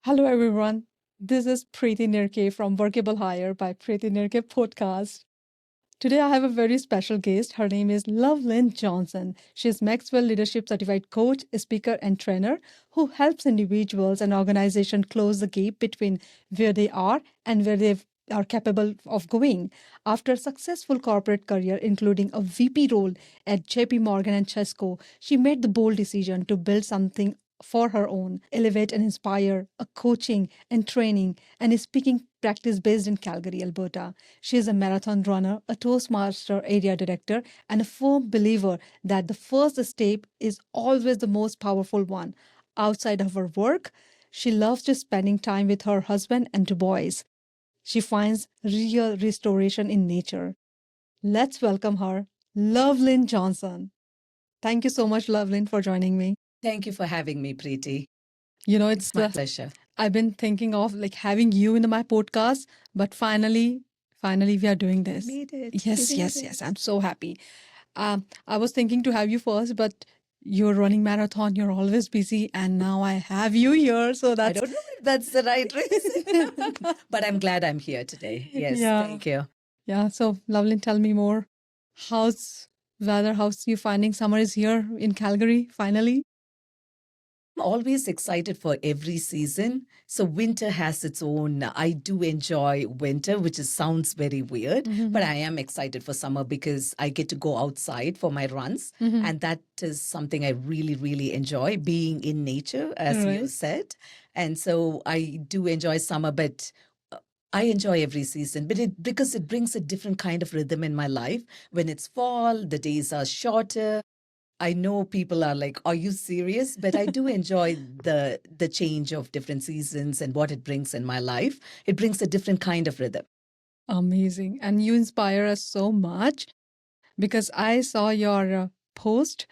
Hello, everyone. This is Preeti Nirkhey from WorkableHire by Preeti Nirkhey podcast. Today, I have a very special guest. Her name is Lovelin Johnson. She is Maxwell Leadership Certified Coach, speaker, and trainer who helps individuals and organizations close the gap between where they are and where they are capable of going. After a successful corporate career, including a VP role at JP Morgan and Chesco, she made the bold decision to build something for her own, elevate and inspire, a coaching and training and a speaking practice based in Calgary, Alberta. She is a marathon runner, a Toastmaster area director, and a firm believer that the first step is always the most powerful one. Outside of her work, she loves just spending time with her husband and two boys. She finds real restoration in nature. Let's welcome her, Lovelin Johnson. Thank you so much, Lovelin, for joining me. Thank you for having me, Preeti. It's my pleasure. I've been thinking of like having you in my podcast, but finally we are doing this. Made it. Yes. I'm so happy. I was thinking to have you first, but you're running marathon. You're always busy, and now I have you here. So I that's don't know if that's the right reason, but I'm glad I'm here today. Yes, Yeah. thank you. Yeah. So lovely. Tell me more. How's weather? How's you finding summer is here in Calgary finally? I'm always excited for every season. So winter has its own. I do enjoy winter, which sounds very weird, but I am excited for summer because I get to go outside for my runs. And that is something I really, really enjoy, being in nature, as you Right. said. And so I do enjoy summer, but I enjoy every season, but because it brings a different kind of rhythm in my life. When it's fall, the days are shorter. I know people are like, "Are you serious?" But I do enjoy the change of different seasons and what it brings in my life. It brings a different kind of rhythm. Amazing. And you inspire us so much because I saw your post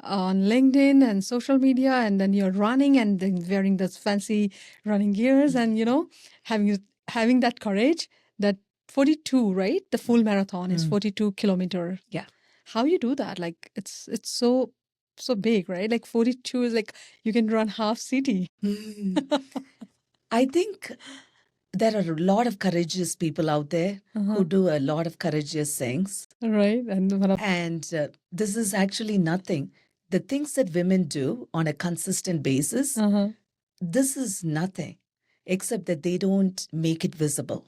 on LinkedIn and social media, and then you're running and then wearing those fancy running gears and, having that courage that 42, right? The full marathon is 42 kilometer. Yeah. How you do that? Like it's so big, right? Like 42 is like you can run half city. I think there are a lot of courageous people out there who do a lot of courageous things. Right. And this is actually nothing. The things that women do on a consistent basis, this is nothing, except that they don't make it visible.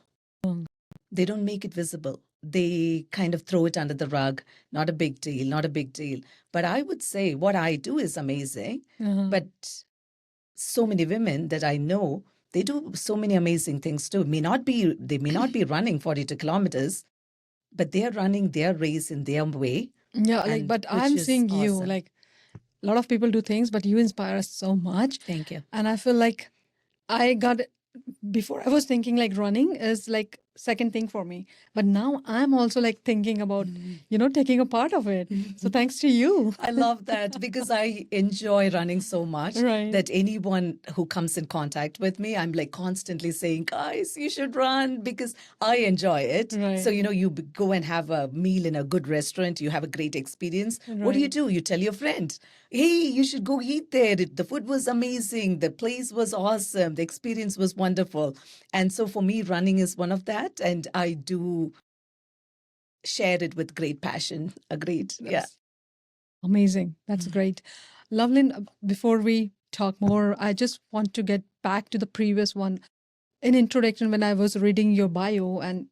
They don't make it visible. They kind of throw it under the rug. Not a big deal, not a big deal. But I would say what I do is amazing. But so many women that I know, they do so many amazing things too. They may not be running 42 kilometers, but they're running their race in their way. Yeah, And but which I'm is seeing you awesome. like a lot of people do things, but you inspire us so much. Thank you. And I feel like I got before I was thinking like running is like second thing for me, but now I'm also like thinking about taking a part of it. So thanks to you. I love that because I enjoy running so much Right. that anyone who comes in contact with me, I'm like constantly saying, guys, you should run because I enjoy it. Right. So, you go and have a meal in a good restaurant, you have a great experience. What do? Right. You tell your friend, hey, you should go eat there. The food was amazing. The place was awesome. The experience was wonderful. And so for me, running is one of that. And I do share it with great passion. Agreed. Yeah. Amazing. That's great. Lovelin, before we talk more, I just want to get back to the previous one. In introduction, when I was reading your bio and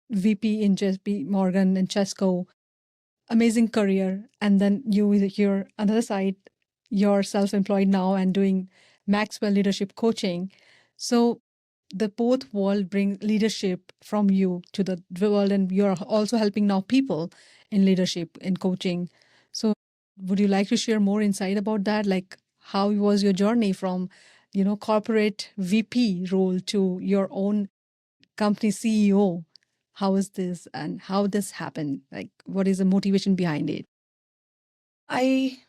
VP in JP Morgan and Chesco, amazing career. And then you're another side, you're self-employed now and doing Maxwell Leadership Coaching. So the both world bring leadership from you to the world, and you're also helping now people in leadership in coaching. So would you like to share more insight about that? Like how was your journey from, corporate VP role to your own company CEO? How is this and how this happened? Like what is the motivation behind it? I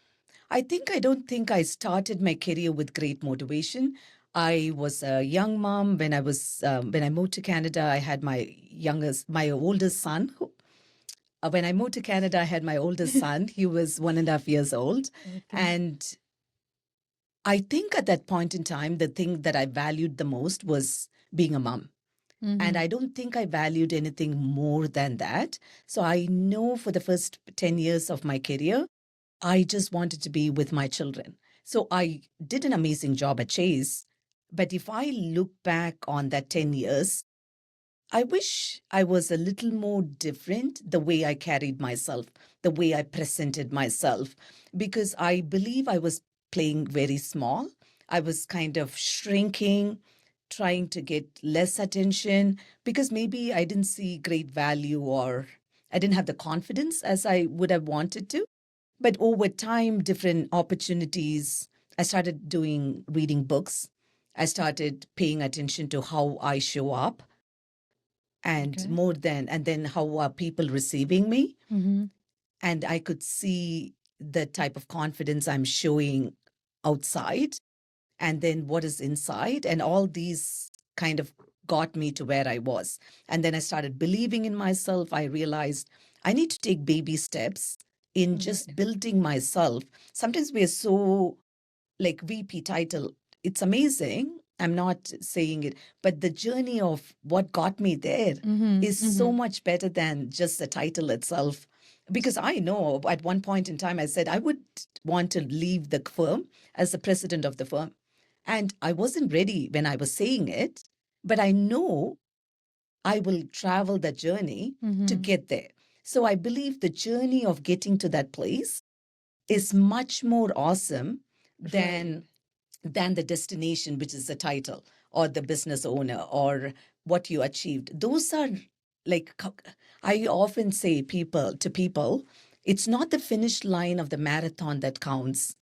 don't think I started my career with great motivation. I was a young mom when I moved to Canada. I had my oldest son. When I moved to Canada, I had my oldest son. He was 1.5 years old, and I think at that point in time, the thing that I valued the most was being a mom. And I don't think I valued anything more than that. So I know for the first 10 years of my career, I just wanted to be with my children. So I did an amazing job at Chase. But if I look back on that 10 years, I wish I was a little more different the way I carried myself, the way I presented myself, because I believe I was playing very small. I was kind of shrinking, trying to get less attention because maybe I didn't see great value or I didn't have the confidence as I would have wanted to. But over time, different opportunities, I started reading books. I started paying attention to how I show up and and then how are people receiving me? And I could see the type of confidence I'm showing outside and then what is inside. And all these kind of got me to where I was. And then I started believing in myself. I realized I need to take baby steps in just building myself. Sometimes we are so like VP title. It's amazing. I'm not saying it, but the journey of what got me there is so much better than just the title itself. Because I know at one point in time, I said I would want to leave the firm as the president of the firm. And I wasn't ready when I was saying it, but I know I will travel the journey to get there. So I believe the journey of getting to that place is much more awesome than the destination, which is the title or the business owner or what you achieved. Those are like, I often say to people, it's not the finish line of the marathon that counts.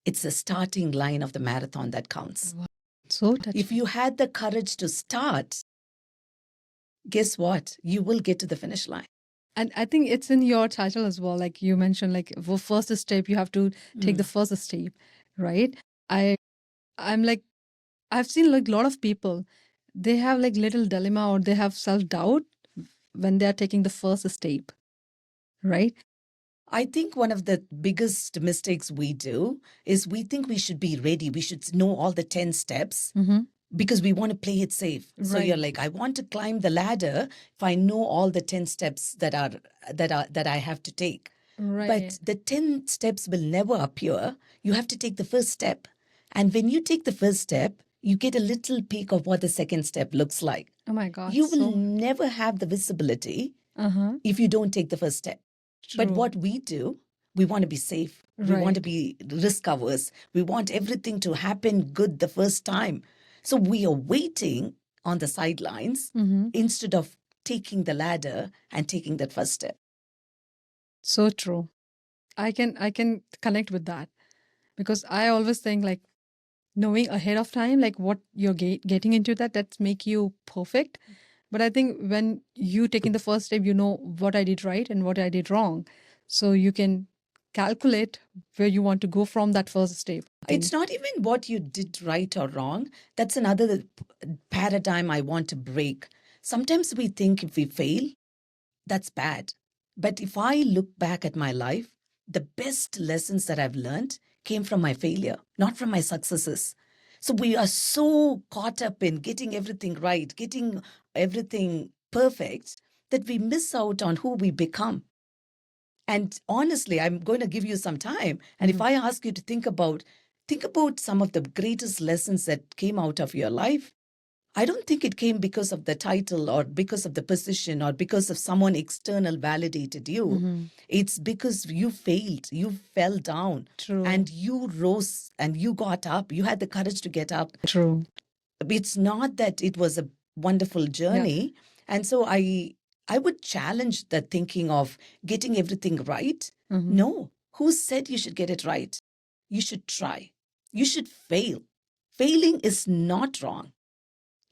It's the starting line of the marathon that counts. Wow. So touching. If you had the courage to start, guess what? You will get to the finish line. And I think it's in your title as well. Like you mentioned, like for first step, you have to take the first step, right? I'm like, I've seen like a lot of people, they have like little dilemma or they have self-doubt when they're taking the first step, right? I think one of the biggest mistakes we do is we think we should be ready. We should know all the 10 steps because we want to play it safe. So you're like, I want to climb the ladder if I know all the 10 steps that I have to take. Right. But the 10 steps will never appear. You have to take the first step. And when you take the first step, you get a little peek of what the second step looks like. Oh my God. You will never have the visibility if you don't take the first step. True. But what we do, we want to be safe. We want to be risk averse. We want everything to happen good the first time. So we are waiting on the sidelines instead of taking the ladder and taking that first step. So true. I can connect with that because I always think like knowing ahead of time, like what you're getting into that's make you perfect. But I think when you taking the first step, you know what I did right and what I did wrong. So you can calculate where you want to go from that first step. It's not even what you did right or wrong. That's another paradigm I want to break. Sometimes we think if we fail, that's bad. But if I look back at my life, the best lessons that I've learned came from my failure, not from my successes. So we are so caught up in getting everything right, getting everything perfect, that we miss out on who we become. And honestly, I'm going to give you some time. And if I ask you to think about some of the greatest lessons that came out of your life, I don't think it came because of the title or because of the position or because of someone external validated you. It's because you failed, you fell down. True. And you rose and you got up. You had the courage to get up. True. It's not that it was a wonderful journey. Yeah. And so I would challenge the thinking of getting everything right. No. Who said you should get it right? You should try. You should fail. Failing is not wrong.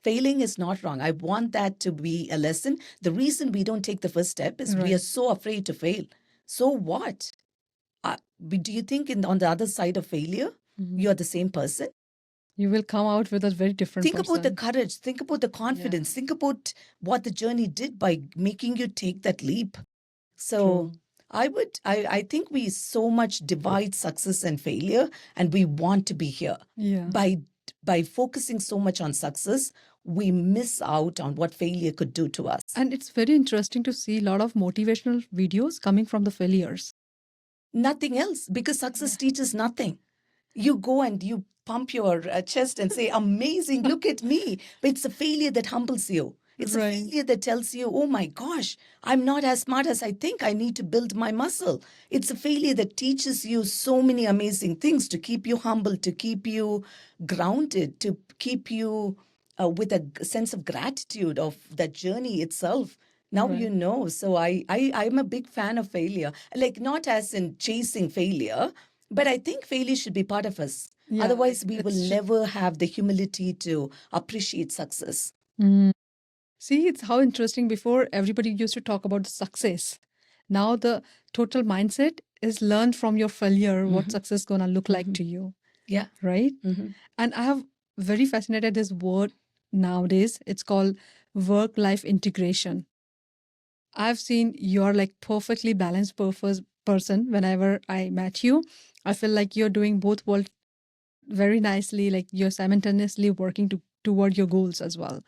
Failing is not wrong. I want that to be a lesson. The reason we don't take the first step is we are so afraid to fail. So what? Do you think on the other side of failure, you're the same person? You will come out with a very different Think person. about the courage. Think about the confidence. Think about what the journey did by making you take that leap. So I think we so much divide success and failure, and we want to be here. Yeah. By focusing so much on success, we miss out on what failure could do to us. And it's very interesting to see a lot of motivational videos coming from the failures. Nothing else, because success teaches nothing. You go and you pump your chest and say, amazing, look at me. But it's a failure that humbles you. It's a failure that tells you, oh my gosh, I'm not as smart as I think. I need to build my muscle. It's a failure that teaches you so many amazing things to keep you humble, to keep you grounded, to keep you with a sense of gratitude of that journey itself. Now you know. So I'm a big fan of failure. Like, not as in chasing failure, but I think failure should be part of us. Yeah, Otherwise, we will never have the humility to appreciate success. See, it's how interesting. Before, everybody used to talk about success. Now the total mindset is learned from your failure, what success is going to look like to you. Yeah. Right? And I have very fascinated this word nowadays. It's called work-life integration. I've seen you're like perfectly balanced person. Whenever I met you, I feel like you're doing both world very nicely, like you're simultaneously working toward your goals as well.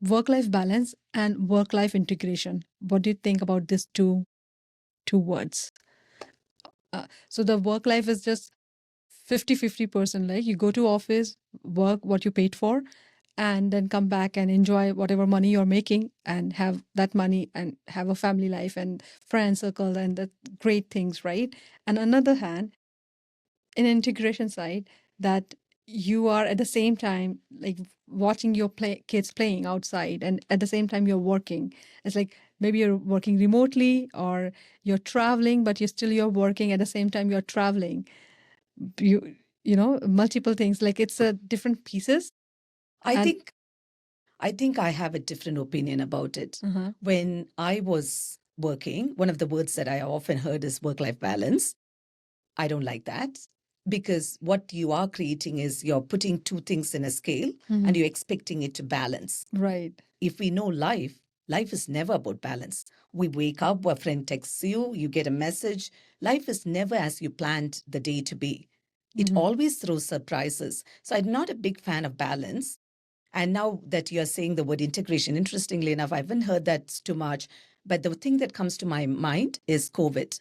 Work-life balance and work-life integration. What do you think about these two words? So the work life is just 50-50%. Like you go to office, work what you paid for, and then come back and enjoy whatever money you're making and have that money and have a family life and friend circle and the great things, right? And on the other hand, in integration side, that you are at the same time like watching your kids playing outside, and at the same time you're working. It's like maybe you're working remotely or you're traveling, but you're working at the same time you're traveling. You know, multiple things, like it's a different pieces. I think I have a different opinion about it. When I was working, one of the words that I often heard is work-life balance. I don't like that, because what you are creating is you're putting two things in a scale and you're expecting it to balance. Right. If we know life is never about balance. We wake up, a friend texts you, you get a message. Life is never as you planned the day to be. It always throws surprises. So I'm not a big fan of balance. And now that you're saying the word integration, interestingly enough, I haven't heard that too much. But the thing that comes to my mind is COVID.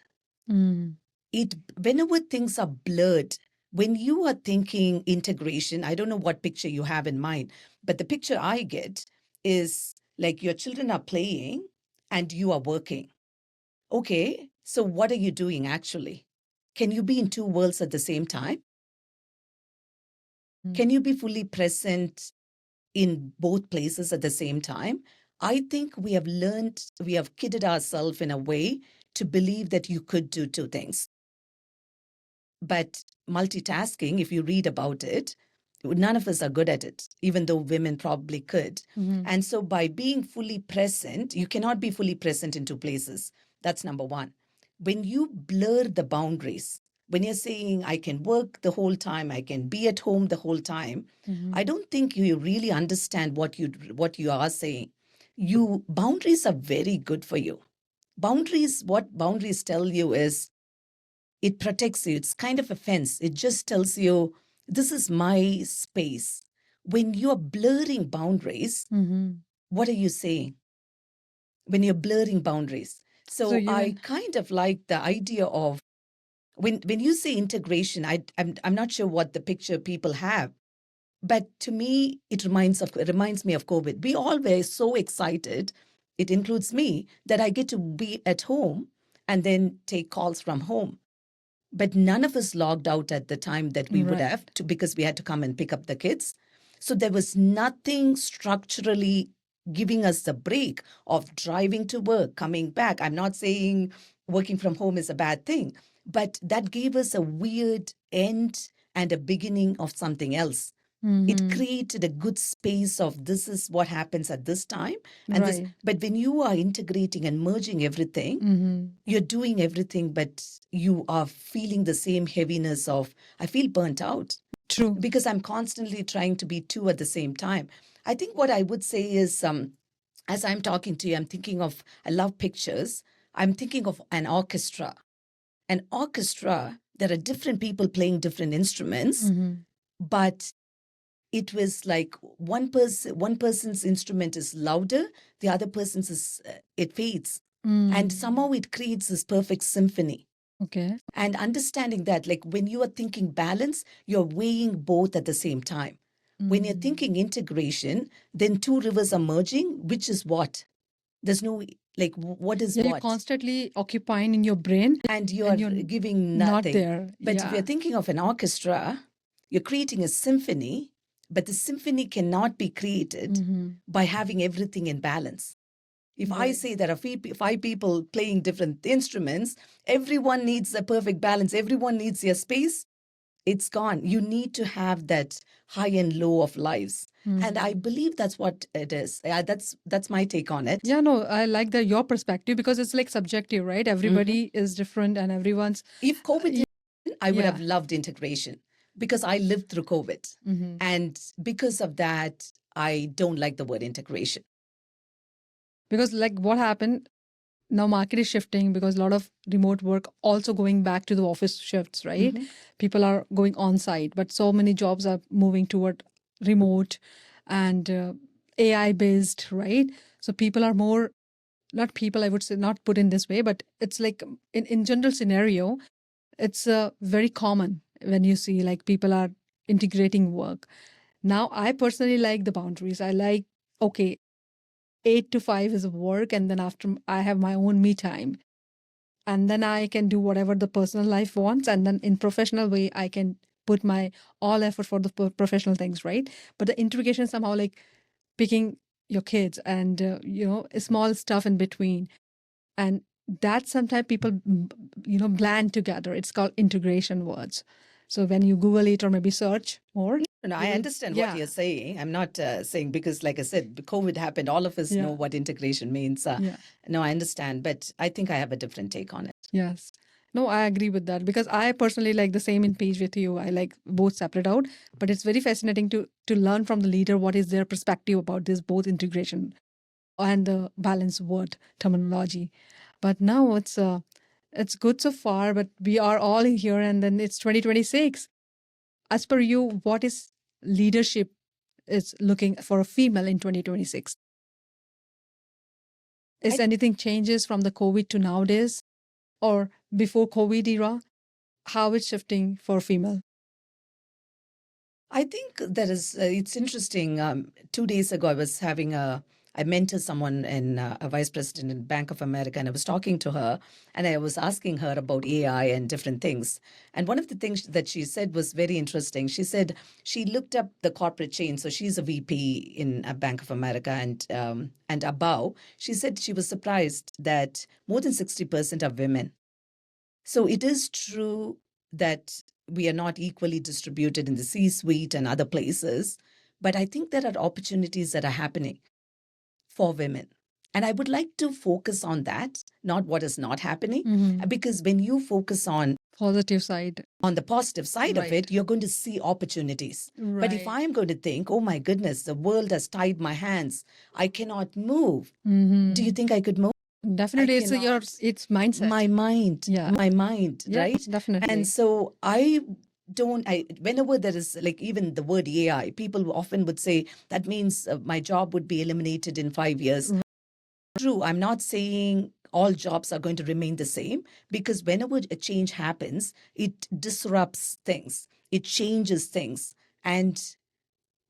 Whenever things are blurred, when you are thinking integration, I don't know what picture you have in mind, but the picture I get is like your children are playing and you are working. Okay, so what are you doing actually? Can you be in two worlds at the same time? Can you be fully present in both places at the same time? I think we have kidded ourselves in a way to believe that you could do two things. But multitasking, if you read about it, none of us are good at it, even though women probably could. And so by being fully present, you cannot be fully present in two places. That's number one. When you blur the boundaries, when you're saying, I can work the whole time, I can be at home the whole time, I don't think you really understand what you are saying. Boundaries are very good for you. What boundaries tell you is, it protects you. It's kind of a fence. It just tells you, this is my space. When you're blurring boundaries, what are you saying? When you're blurring boundaries. So I kind of like the idea of, when you say integration, I'm not sure what the picture people have, but to me, it reminds me of COVID. We all were so excited, it includes me, that I get to be at home and then take calls from home. But none of us logged out at the time that we would have to, because we had to come and pick up the kids. So there was nothing structurally giving us the break of driving to work, coming back. I'm not saying working from home is a bad thing, but that gave us a weird end and a beginning of something else. It created a good space of, this is what happens at this time. And but when you are integrating and merging everything, you're doing everything, but you are feeling the same heaviness of, I feel burnt out. True. Because I'm constantly trying to be two at the same time. I think what I would say is, as I'm talking to you, I'm thinking of, I love pictures. I'm thinking of an orchestra. An orchestra, there are different people playing different instruments, but it was like one person's instrument is louder, the other person's is it fades, and somehow it creates this perfect symphony. Okay. And understanding that, like when you are thinking balance, you're weighing both at the same time. When you're thinking integration, then two rivers are merging, which is what? There's no, like, what is Yeah, you're what? constantly occupying in your brain. And you're giving nothing. Not there. But if Yeah. you're thinking of an orchestra, you're creating a symphony, but the symphony cannot be created by having everything in balance. If I say there are five people playing different instruments, everyone needs a perfect balance, everyone needs their space, it's gone. You need to have that high and low of lives. And I believe that's what it is. That's my take on it. Yeah, no, I like your perspective because it's like subjective, right? Everybody is different and everyone's. If COVID didn't, I would have loved integration because I lived through COVID. And because of that, I don't like the word integration. Because like what happened, now market is shifting because a lot of remote work also going back to the office shifts, right? People are going on site, but so many jobs are moving toward remote and AI based, right? So people are more, not people, I would say, not put in this way, but it's like in general scenario, it's very common when you see like people are integrating work. Now, I personally like the boundaries. I like, okay, 8 to 5 is work, and then after I have my own me time. And then I can do whatever the personal life wants. And then in professional way, I can put my all effort for the professional things, right? But the integration somehow like picking your kids and, small stuff in between. And that sometimes people, blend together. It's called integration words. So when you Google it or maybe search more. No, I understand what you're saying. I'm not saying because, like I said, COVID happened. All of us know what integration means. No, I understand. But I think I have a different take on it. Yes. No, I agree with that because I personally like the same in page with you. I like both separate out, but it's very fascinating to learn from the leader what is their perspective about this both integration and the balanced word terminology. But now it's good so far, but we are all in here and then it's 2026. As per you, what is leadership is looking for a female in 2026? Is anything changes from the COVID to nowadays or before COVID era? How it's shifting for female? I think there is, it's interesting. 2 days ago, I mentored someone a vice president in Bank of America, and I was talking to her and I was asking her about AI and different things. And one of the things that she said was very interesting. She said she looked up the corporate chain. So she's a VP in a Bank of America and above. She said she was surprised that more than 60% are women. So it is true that we are not equally distributed in the C-suite and other places, but I think there are opportunities that are happening for women. And I would like to focus on that, not what is not happening, because when you focus on positive side, on the positive side of it, you're going to see opportunities. But if I'm going to think, oh my goodness, the world has tied my hands, I cannot move. Do you think I could move? Definitely, it's mindset. My mind, right? Definitely. And so whenever there is like even the word AI, people often would say that means my job would be eliminated in 5 years. True, I'm not saying all jobs are going to remain the same because whenever a change happens, it disrupts things, it changes things,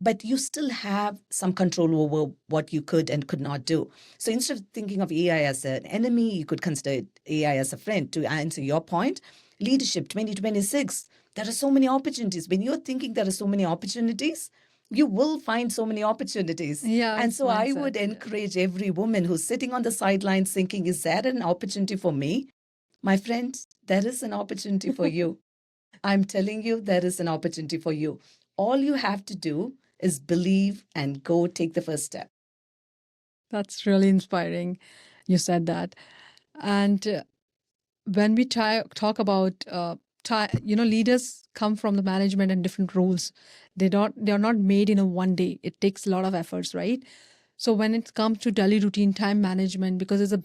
but you still have some control over what you could and could not do. So instead of thinking of AI as an enemy, you could consider AI as a friend. To answer your point, leadership 2026, there are so many opportunities. When you're thinking there are so many opportunities, you will find so many opportunities. And so I would encourage every woman who's sitting on the sidelines thinking, is that an opportunity for me? My friend, there is an opportunity for you. I'm telling you, there is an opportunity for you. All you have to do is believe and go take the first step. That's really inspiring. You said that. And when we talk about, leaders come from the management and different roles. They are not made in a one day. It takes a lot of efforts, right? So when it comes to daily routine time management, because it's a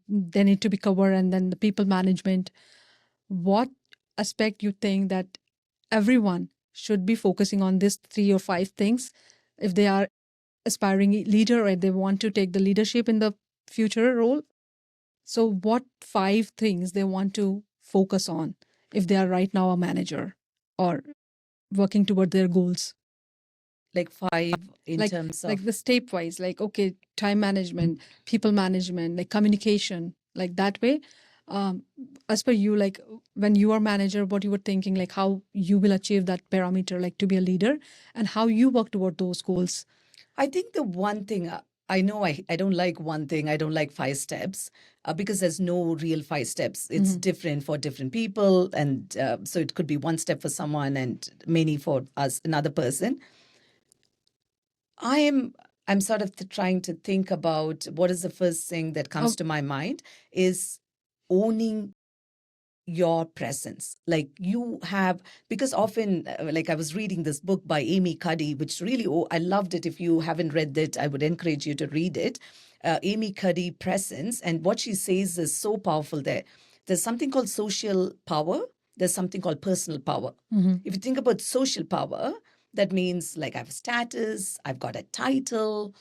they need to be covered, and then the people management. What aspect you think that everyone should be focusing on these 3 or 5 things if they are aspiring leader or they want to take the leadership in the future role? So what 5 things they want to focus on if they are right now a manager or working toward their goals? Like 5 in Like terms of like the step wise, like okay, time management, people management, like communication, like that way. As per you, like when you are manager, what you were thinking, like how you will achieve that parameter, like to be a leader, and how you work toward those goals. I think the one thing I know I don't like one thing. I don't like 5 steps because there's no real 5 steps. It's different for different people. And so it could be one step for someone and many for us, another person. I'm sort of trying to think about what is the first thing that comes to my mind is owning your presence. Like you have, because often, like I was reading this book by Amy Cuddy, which really, I loved it. If you haven't read it, I would encourage you to read it. Amy Cuddy, Presence. And what she says is so powerful there. There's something called social power. There's something called personal power. If you think about social power, that means like I have a status, I've got a title,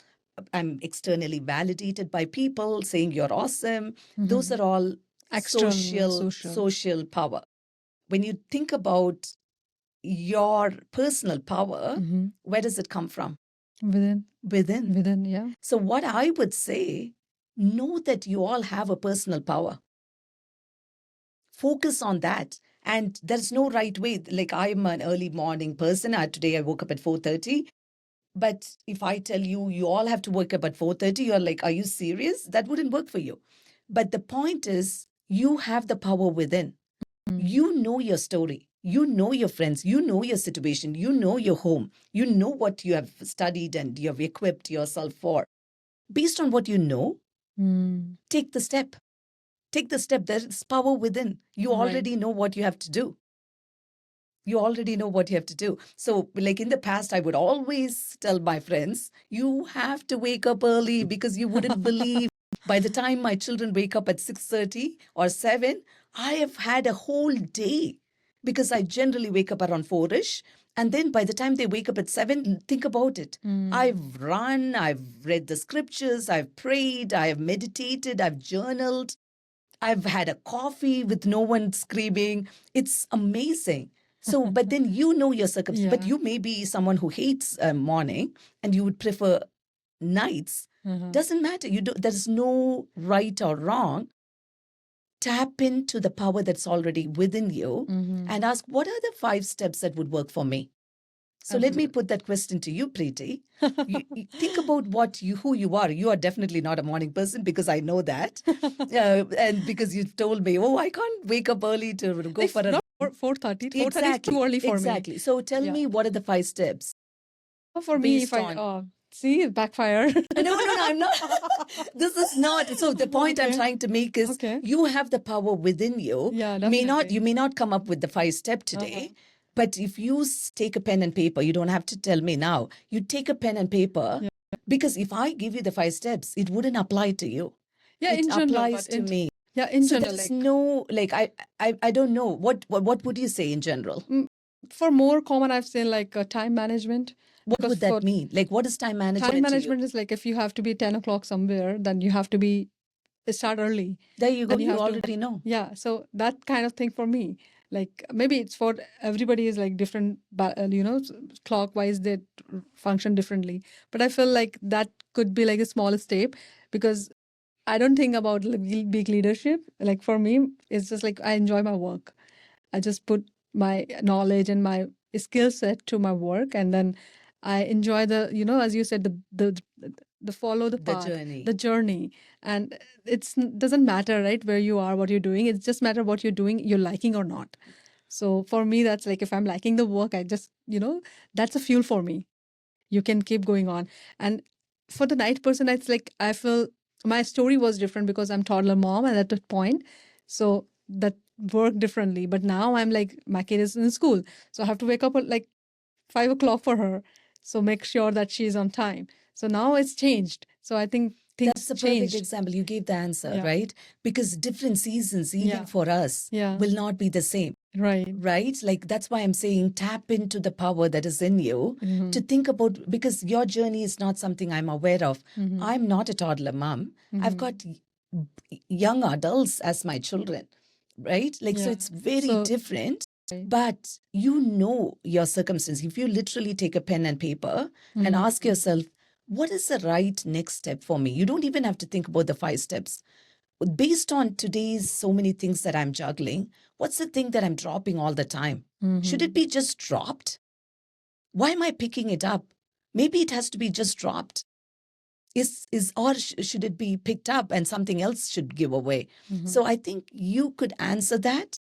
I'm externally validated by people saying you're awesome. Those are all External, social power. When you think about your personal power, where does it come from? Within. Yeah. So what I would say, know that you all have a personal power. Focus on that. And there's no right way. Like I'm an early morning person. Today I woke up at 4:30. But if I tell you, you all have to wake up at 4:30, you're like, are you serious? That wouldn't work for you. But the point is, you have the power within. You know your story. You know your friends. You know your situation. You know your home. You know what you have studied and you have equipped yourself for. Based on what you know, take the step. Take the step. There's power within. You already know what you have to do. You already know what you have to do. So, like in the past, I would always tell my friends, you have to wake up early because you wouldn't believe by the time my children wake up at 6:30 or 7, I have had a whole day because I generally wake up around 4-ish. And then by the time they wake up at 7, think about it. I've run, I've read the scriptures, I've prayed, I have meditated, I've journaled, I've had a coffee with no one screaming. It's amazing. So, but then you know your circumstances. But you may be someone who hates morning and you would prefer nights. Doesn't matter. There's no right or wrong. Tap into the power that's already within you and ask, what are the 5 steps that would work for me? So let me put that question to you, Preeti. You think about who you are. You are definitely not a morning person because I know that. And because you told me, I can't wake up early to go for a... 4:30. 4:30 Exactly. is too early for me. Exactly. So tell me, what are the 5 steps? For me, if see, it backfire. No, I'm not. This is not. So the point I'm trying to make is you have the power within you. Yeah, You may not come up with the 5 step today. But if you take a pen and paper, you don't have to tell me now. You take a pen and paper because if I give you the 5 steps, it wouldn't apply to you. Yeah, it in general, applies to me. Yeah, in so general. There's no, like, I don't know. What would you say in general? For more common, I've seen like time management. What would that mean? Like, what is time management? Time management is like if you have to be 10 o'clock somewhere, then you have to start early. There you go. Then You already know. Yeah. So that kind of thing for me. Like maybe it's for everybody is like different, clockwise they function differently. But I feel like that could be like a small step because I don't think about big leadership. Like for me, it's just like I enjoy my work. I just put my knowledge and my skill set to my work, and then I enjoy the, as you said, the follow the path, the journey, and it doesn't matter, right, where you are, what you're doing. It's just matter what you're doing, you're liking or not. So for me, that's like if I'm liking the work, I just, that's a fuel for me. You can keep going on. And for the night person, it's like I feel my story was different because I'm toddler mom and at that point, so that worked differently. But now I'm like my kid is in school, so I have to wake up at like 5 o'clock for her. So make sure that she's on time. So now it's changed. So I think things That's a changed. perfect example. You gave the answer, Yeah. right? Because different seasons, even Yeah. for us, Yeah. will not be the same. Right. Right? Like that's why I'm saying tap into the power that is in you Mm-hmm. to think about, because your journey is not something I'm aware of. Mm-hmm. I'm not a toddler mom. I've Mm-hmm. got young adults as my children, right? Like, so Yeah. it's very So- different. Right. But you know your circumstance. If you literally take a pen and paper and Mhm. ask yourself, what is the right next step for me? You don't even have to think about the 5 steps. Based on today's so many things that I'm juggling, what's the thing that I'm dropping all the time? Should it Mhm. be just dropped? Why am I picking it up? Maybe it has to be just dropped. Should it be picked up and something else should give away? Mhm. So I think you could answer that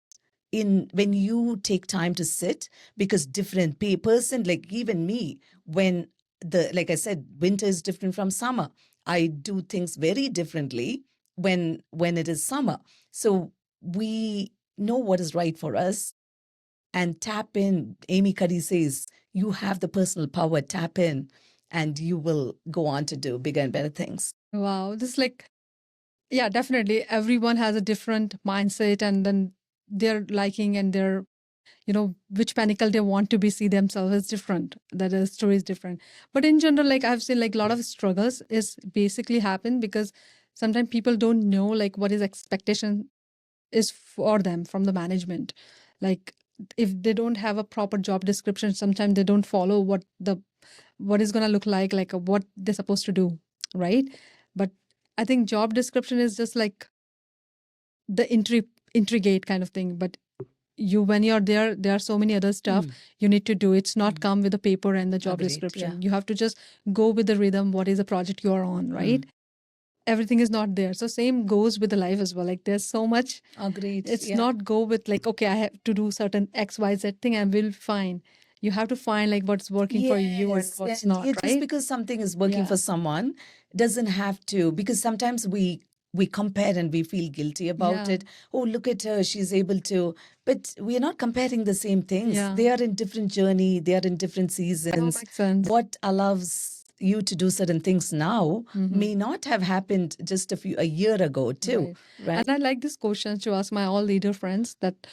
in when you take time to sit, because different person, like even me, when like I said, winter is different from summer. I do things very differently when it is summer. So we know what is right for us and tap in. Amy Cuddy says, you have the personal power, tap in, and you will go on to do bigger and better things. Wow, this is like, yeah, definitely. Everyone has a different mindset, and then their liking and their, which pinnacle they want to be see themselves is different. That is story is different. But in general, like I've seen, like a lot of struggles is basically happen because sometimes people don't know like what is expectation is for them from the management. Like if they don't have a proper job description, sometimes they don't follow what is gonna look like what they're supposed to do, right? But I think job description is just like the entry gate kind of thing. But when you're there are so many other stuff you need to do. It's not come with the paper and the job Agreed, description. yeah. You have to just go with the rhythm. What is the project you are on, right? Everything is not there. So same goes with the life as well. Like there's so much. Agreed. It's yeah. not go with like, okay, I have to do certain XYZ thing and will fine. You have to find like what's working for you and Yes, what's and not, just right? because something is working Yeah. for someone doesn't have to, because sometimes we compare and we feel guilty about Yeah. it. Oh, look at her, she's able to. But we are not comparing the same things. Yeah. They are in different journey, they are in different seasons. makes sense. What allows you to do certain things now may not have happened just a year ago too, right? And I like this question to ask my all leader friends that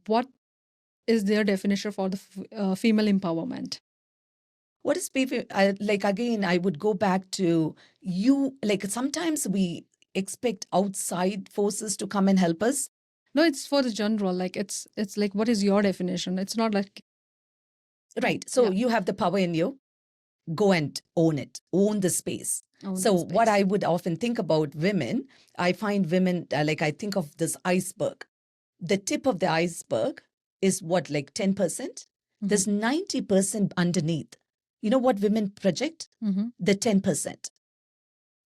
what is their definition for the female empowerment? What is people like? Again, I would go back to you. Like sometimes we expect outside forces to come and help us. No, it's for the general. Like it's like what is your definition? It's not like Right. So Yeah. you have the power in you. Go and own it. Own the space. So what I would often think about women, I find women like I think of this iceberg. The tip of the iceberg is what, like 10%? There's 90% underneath. You know what women project? The 10%.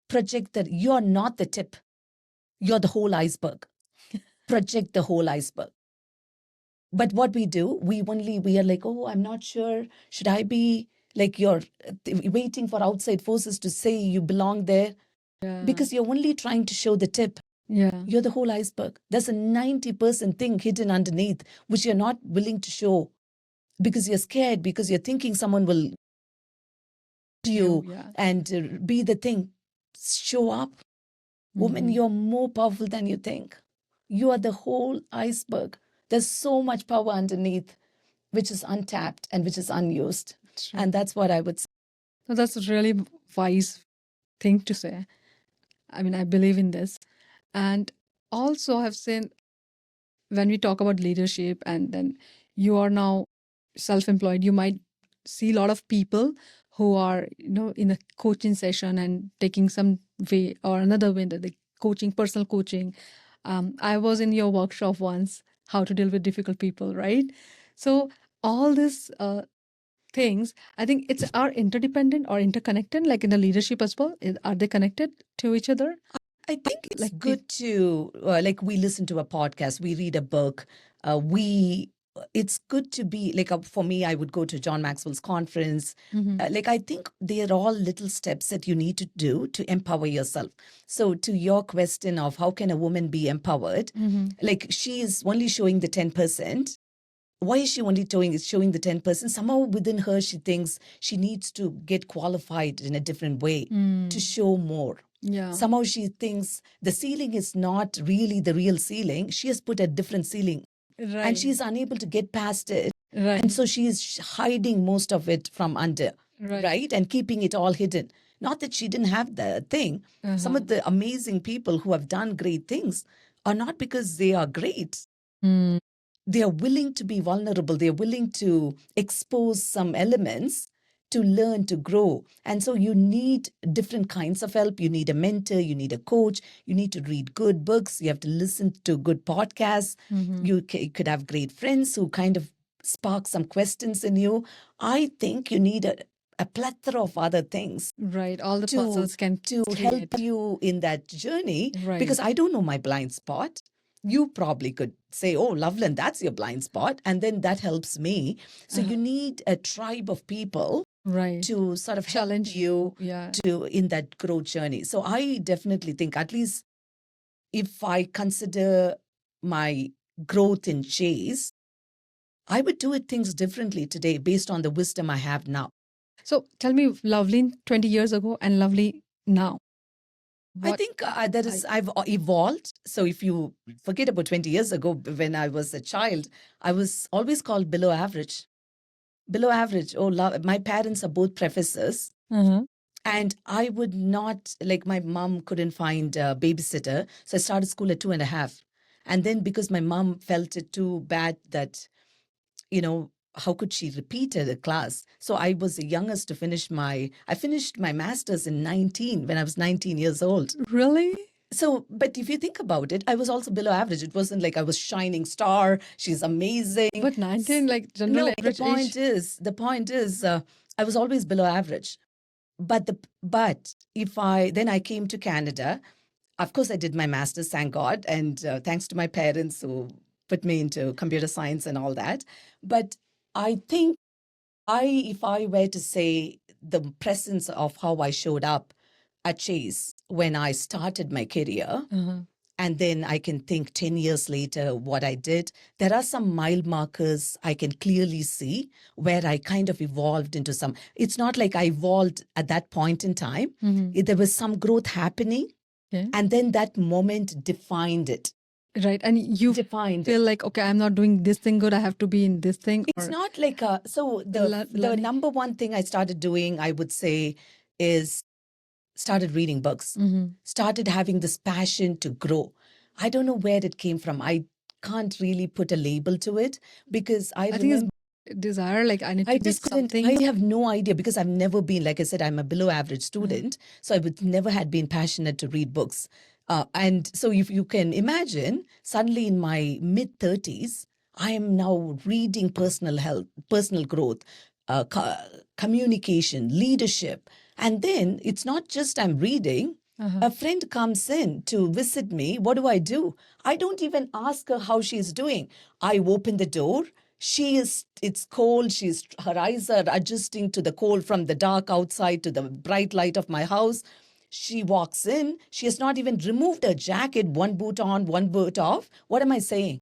Project that you're not the tip. You're the whole iceberg. Project the whole iceberg. But what we do, we are like, oh, I'm not sure. Should I be like you're waiting for outside forces to say you belong there? Yeah. Because you're only trying to show the tip. Yeah. You're the whole iceberg. There's a 90% thing hidden underneath, which you're not willing to show because you're scared, because you're thinking someone will do you and be the thing. Show up. Woman, you're more powerful than you think. You are the whole iceberg. There's so much power underneath, which is untapped and which is unused. And that's what I would say. No, that's a really wise thing to say. I mean, I believe in this. And also, I've seen when we talk about leadership and then you are now self-employed, you might see a lot of people who are, in a coaching session and taking some way or another way, the coaching, personal coaching. I was in your workshop once, how to deal with difficult people, right? So all these things, I think it's are interdependent or interconnected, like in the leadership as well. Are they connected to each other? I think it's good to, like we listen to a podcast, we read a book, it's good to be, like for me, I would go to John Maxwell's conference. Like I think they're all little steps that you need to do to empower yourself. So to your question of how can a woman be empowered, like she is only showing the 10%. Why is she only showing the 10%? Somehow within her, she thinks she needs to get qualified in a different way to show more. Yeah. Somehow she thinks the ceiling is not really the real ceiling. She has put a different ceiling Right. and she's unable to get past it. Right. And so she's hiding most of it from under, right? And keeping it all hidden. Not that she didn't have the thing. Some of the amazing people who have done great things are not because they are great. Mm. They are willing to be vulnerable. They're willing to expose some elements to learn, to grow. And so you need different kinds of help. You need a mentor, you need a coach, you need to read good books, you have to listen to good podcasts. You could have great friends who kind of spark some questions in you. I think you need a plethora of other things. Right. All the puzzles can help you in that journey. Because I don't know my blind spot. You probably could say, oh, Lovelin, that's your blind spot. And then that helps me. So you need a tribe of people to sort of challenge you to in that growth journey. So I definitely think, at least if I consider my growth in Chase, I would do things differently today based on the wisdom I have now. So tell me, Lovelin 20 years ago and Lovely now. I think I've evolved. So if you forget about 20 years ago, when I was a child, I was always called below average. Below average. Oh, my parents are both professors. And I would not, like my mom couldn't find a babysitter. So I started school at 2.5. And then because my mom felt it too bad that, how could she repeat the class? So I was the youngest to I finished my master's in 19, when I was 19 years old. Really? So, but if you think about it, I was also below average. It wasn't like I was shining star. She's amazing. But 19, like general average the point is, I was always below average. But then I came to Canada. Of course, I did my master's, thank God, and thanks to my parents who put me into computer science and all that. But I think if I were to say the presence of how I showed up at Chase when I started my career, and then I can think 10 years later what I did, there are some mile markers I can clearly see where I kind of evolved into some. It's not like I evolved at that point in time. There was some growth happening, and then that moment defined it. Right. And you feel like, okay, I'm not doing this thing good. I have to be in this thing. It's not like, the number one thing I started doing, I would say, is started reading books, started having this passion to grow. I don't know where it came from. I can't really put a label to it because I think it's desire, like I need to do something. I have no idea because I've never been, like I said, I'm a below average student. So I would never had been passionate to read books. And so if you can imagine, suddenly in my mid-30s, I am now reading personal health, personal growth, communication, leadership. And then it's not just I'm reading. A friend comes in to visit me. What do? I don't even ask her how she's doing. I open the door. It's cold. Her eyes are adjusting to the cold from the dark outside to the bright light of my house. She walks in. She has not even removed her jacket, one boot on, one boot off. What am I saying?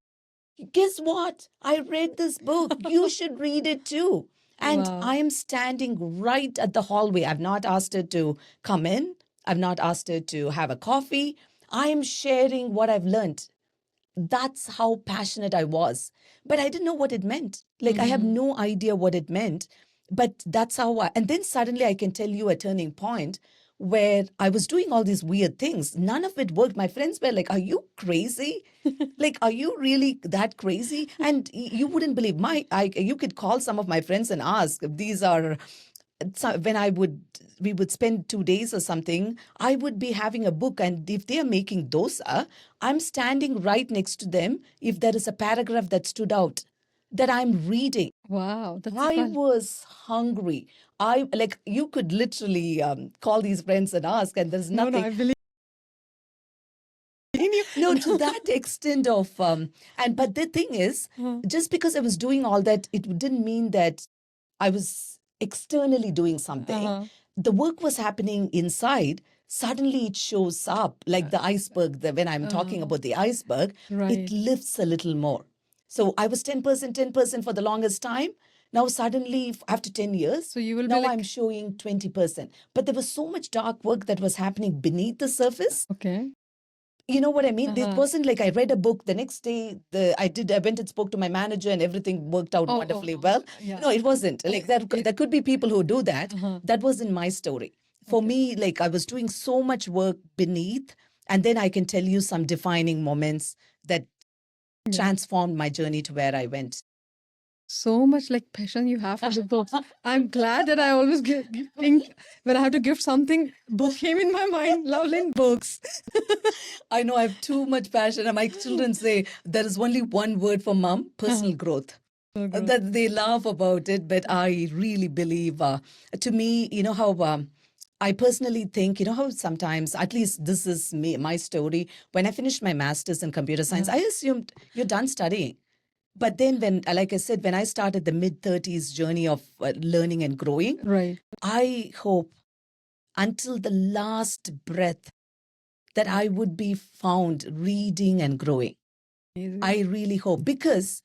Guess what? I read this book. You should read it too. And I am standing right at the hallway. I've not asked her to come in. I've not asked her to have a coffee. I am sharing what I've learned. That's how passionate I was. But I didn't know what it meant. Like, I have no idea what it meant. But that's how and then suddenly I can tell you a turning point where I was doing all these weird things. None of it worked. My friends were like, are you crazy? Like, are you really that crazy? And you wouldn't believe you could call some of my friends and ask if these are, when we would spend 2 days or something, I would be having a book. And if they are making dosa, I'm standing right next to them. If there is a paragraph that stood out that I'm reading. Wow. I was hungry. You could literally call these friends and ask, and there's nothing. No, I believe No, to that extent of, but the thing is, just because I was doing all that, it didn't mean that I was externally doing something. The work was happening inside. Suddenly it shows up like the iceberg. When I'm talking about the iceberg, it lifts a little more. So I was 10% for the longest time. Now, suddenly, after 10 years, So you will be now like, I'm showing 20%. But there was so much dark work that was happening beneath the surface. okay. You know what I mean? It Uh-huh. wasn't like I read a book the next day. I went and spoke to my manager and everything worked out wonderfully well. Yeah. No, it wasn't. Like there could be people who do that. Uh-huh. That wasn't my story. For me, like I was doing so much work beneath, and then I can tell you some defining moments that transformed my journey to where I went. So much like passion you have for the books. I'm glad that I always think when I have to gift something, book came in my mind. Lovelin books. I know I have too much passion, and my children say there is only one word for mom: personal growth. That they laugh about it, but I really believe, to me, you know how I personally think, you know how sometimes, at least this is my story. When I finished my master's in computer science, I assumed you're done studying. But then when, like I said, when I started the mid-30s journey of learning and growing, Right. I hope until the last breath that I would be found reading and growing. I really hope, because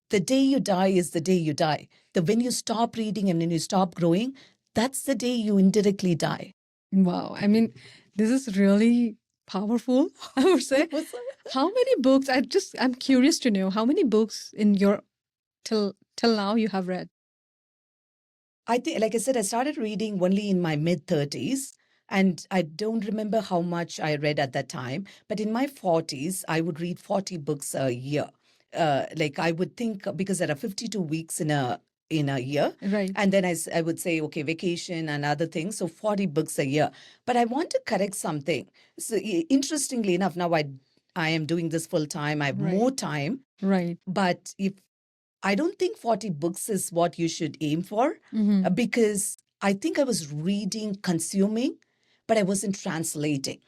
the day you die is the day you die. When you stop reading and when you stop growing, that's the day you indirectly die. Wow. I mean, this is really powerful, I would say. How many books? I'm curious to know how many books in your till now you have read. I think, like I said, I started reading only in my mid-30s, and I don't remember how much I read at that time. But in my 40s, I would read 40 books a year. Like I would think, because there are 52 weeks in a year, Right. and then I would say, okay, vacation and other things, so 40 books a year. But I want to correct something. So interestingly enough, now I am doing this full time. I have more time. Right. But I don't think 40 books is what you should aim for, because I think I was reading, consuming, but I wasn't translating.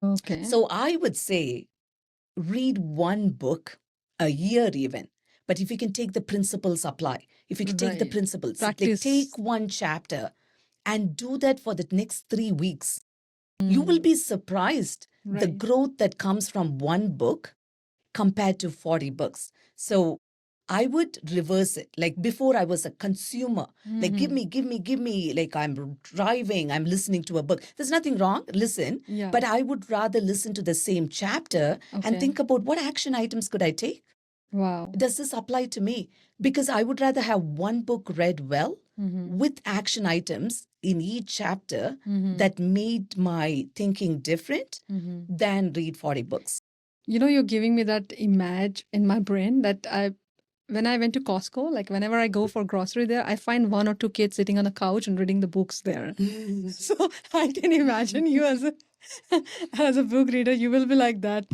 Okay. So I would say read one book a year even. But if you can take the principles, apply. If you can take the principles, like take one chapter and do that for the next 3 weeks, you will be surprised the growth that comes from one book compared to 40 books. So I would reverse it. Like before, I was a consumer. Like, give me. Like, I'm driving, I'm listening to a book. There's nothing wrong. Listen. Yeah. But I would rather listen to the same chapter and think about what action items could I take? Wow. Does this apply to me? Because I would rather have one book read well with action items in each chapter that made my thinking different than read 40 books. You know, you're giving me that image in my brain that when I went to Costco, like whenever I go for grocery there, I find one or two kids sitting on a couch and reading the books there. So I can imagine you as as a book reader, you will be like that.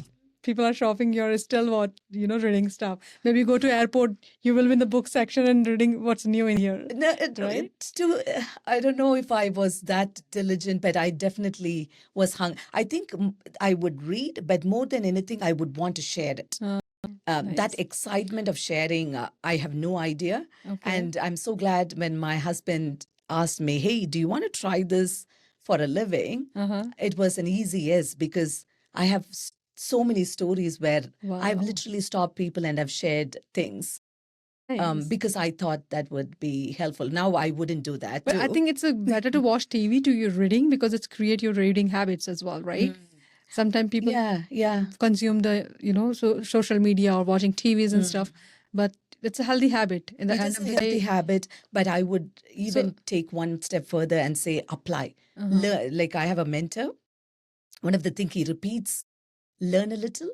People are shopping, you're still reading stuff. Maybe you go to airport, you will be in the book section and reading what's new in here. No, right? I don't know if I was that diligent, but I definitely was hung. I think I would read, but more than anything, I would want to share it. That excitement of sharing, I have no idea. Okay. And I'm so glad when my husband asked me, hey, do you want to try this for a living? It was an easy yes, because I have so many stories where I've literally stopped people and I've shared things. Because I thought that would be helpful. Now I wouldn't do that. But I think it's better to watch TV to your reading because it's create your reading habits as well, right? Sometimes people consume the social media or watching TVs and stuff, but it's a healthy habit. In the it end is of a the healthy day. habit, but I would even take one step further and say apply. Like I have a mentor. One of the things he repeats: learn a little,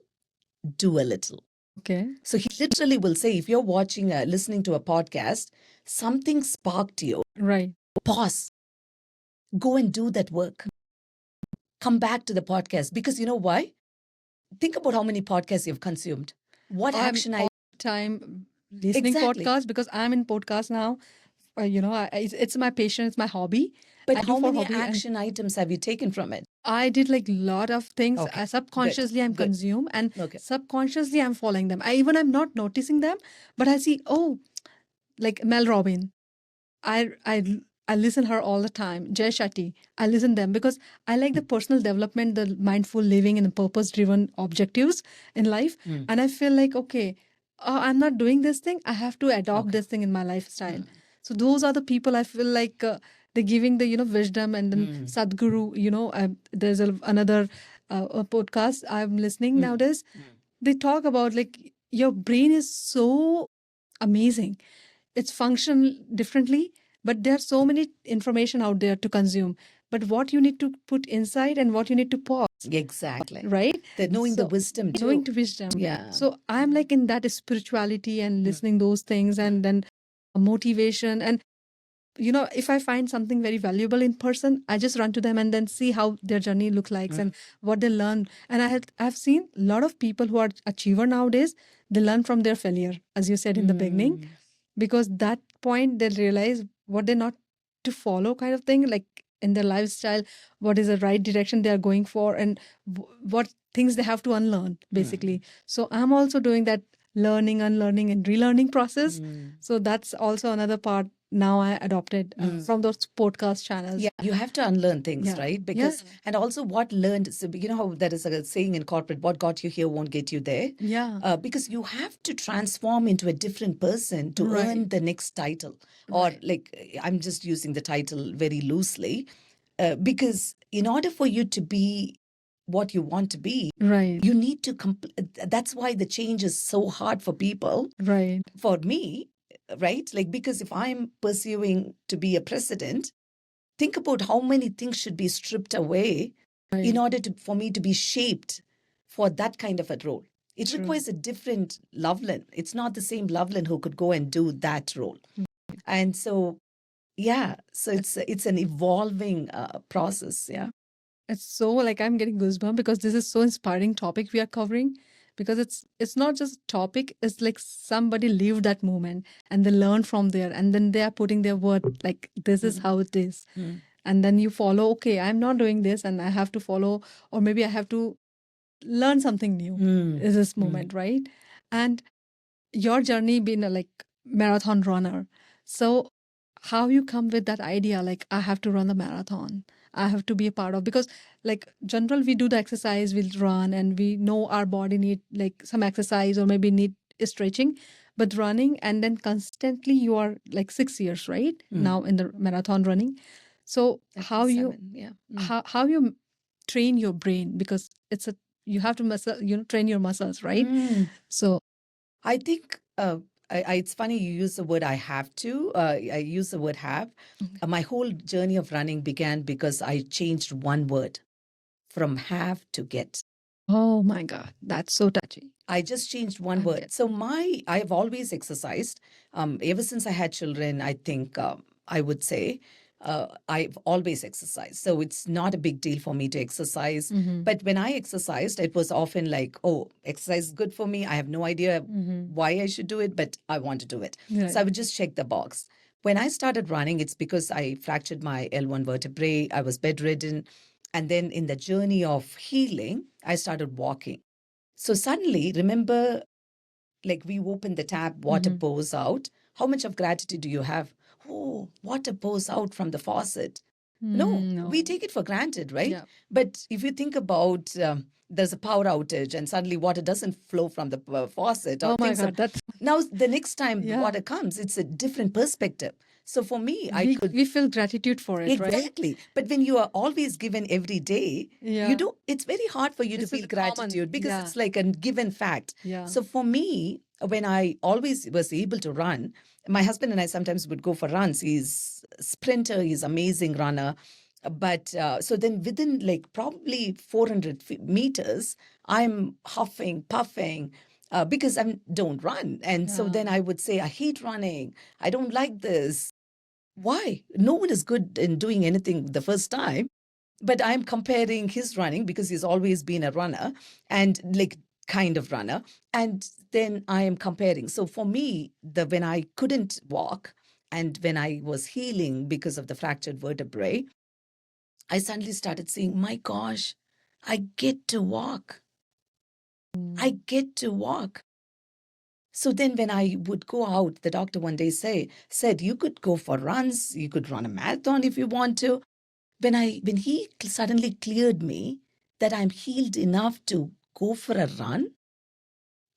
do a little. Okay. So he literally will say, if you're watching, listening to a podcast, something sparked you. Right. Pause. Go and do that work. Come back to the podcast, because you know why? Think about how many podcasts you've consumed. What action all the time listening podcasts, because I'm in podcast now. It's my passion, it's my hobby. But how many action items have you taken from it? I did like a lot of things. Subconsciously, I'm consumed, and subconsciously, I'm following them. I'm not noticing them, but I see, like Mel Robin. I listen her all the time. Jay Shetty. I listen them because I like the personal development, the mindful living, and the purpose-driven objectives in life. And I feel like, okay, I'm not doing this thing, I have to adopt this thing in my lifestyle. So those are the people I feel like they're giving the wisdom. And then Sadhguru, there's another a podcast I'm listening nowadays. They talk about like your brain is so amazing. It's function differently, but there's so many information out there to consume. But what you need to put inside and what you need to pause. Exactly. Right? They're knowing the wisdom too. Knowing to wisdom. Yeah. So I'm like in that spirituality and listening those things, and then motivation. And if I find something very valuable in person, I just run to them and then see how their journey looks like and what they learn. And I've seen a lot of people who are achiever nowadays, they learn from their failure, as you said in the beginning, because that point they realize what they're not to follow, kind of thing, like in their lifestyle, what is the right direction they are going for, and what things they have to unlearn, basically. So I'm also doing that learning, unlearning, and relearning process. So that's also another part now I adopted from those podcast channels. Yeah, you have to unlearn things, Yeah. right? Because and also what learned. So you know how there is a saying in corporate: "What got you here won't get you there." Yeah. Because you have to transform into a different person to earn the next title, or like I'm just using the title very loosely, because in order for you to be what you want to be, Right. you need to. That's why the change is so hard for people. Right. For me, right? Like, because if I'm pursuing to be a president, think about how many things should be stripped away in order for me to be shaped for that kind of a role. It requires a different Lovelin. It's not the same Lovelin who could go and do that role. And so, yeah, so it's an evolving process. Yeah. It's so like I'm getting goosebumps because this is so inspiring topic we are covering, because it's not just topic, it's like somebody lived that moment and they learn from there, and then they are putting their word like this is how it is. And then you follow, okay, I'm not doing this and I have to follow, or maybe I have to learn something new is this moment, right? And your journey being a like marathon runner, so how you come with that idea like I have to run the marathon, I have to be a part of, because like general we do the exercise, we'll run and we know our body need like some exercise or maybe need stretching, but running and then constantly you are like 6 years right now in the marathon running. So how you how you train your brain, because it's a you have to muscle, train your muscles, right? So I think it's funny you use the word I have to. I use the word have. My whole journey of running began because I changed one word from have to get. oh my God, that's so touchy. I just changed one word. So I've always exercised. Ever since I had children, I think I would say I've always exercised. So it's not a big deal for me to exercise. But when I exercised, it was often like, oh, exercise is good for me. I have no idea why I should do it, but I want to do it. So I would just check the box. When I started running, it's because I fractured my L1 vertebrae. I was bedridden. And then in the journey of healing, I started walking. So suddenly, remember, like we open the tap, water pours out. How much of gratitude do you have? Oh, water pours out from the faucet. No, we take it for granted, right? Yeah. But if you think about there's a power outage and suddenly water doesn't flow from the faucet. Or Oh my things God, that's now the next time Yeah. water comes, it's a different perspective. So for me, we feel gratitude for it, right? exactly. But when you are always given every day, Yeah. you do. It's very hard for you This to is feel common, gratitude because yeah. it's like a given fact. Yeah. So for me, when I always was able to run, my husband and I sometimes would go for runs. He's a sprinter. He's an amazing runner. But so then within like probably 400 meters, I'm huffing, puffing. Because I don't run. And so then I would say, I hate running. I don't like this. Why? No one is good in doing anything the first time. But I'm comparing his running because he's always been a runner and like kind of runner. And then I am comparing. So for me, when I couldn't walk and when I was healing because of the fractured vertebrae, I suddenly started saying, my gosh, I get to walk. I get to walk. So then when I would go out, the doctor one day said, you could go for runs, you could run a marathon if you want to. When he suddenly cleared me that I'm healed enough to go for a run,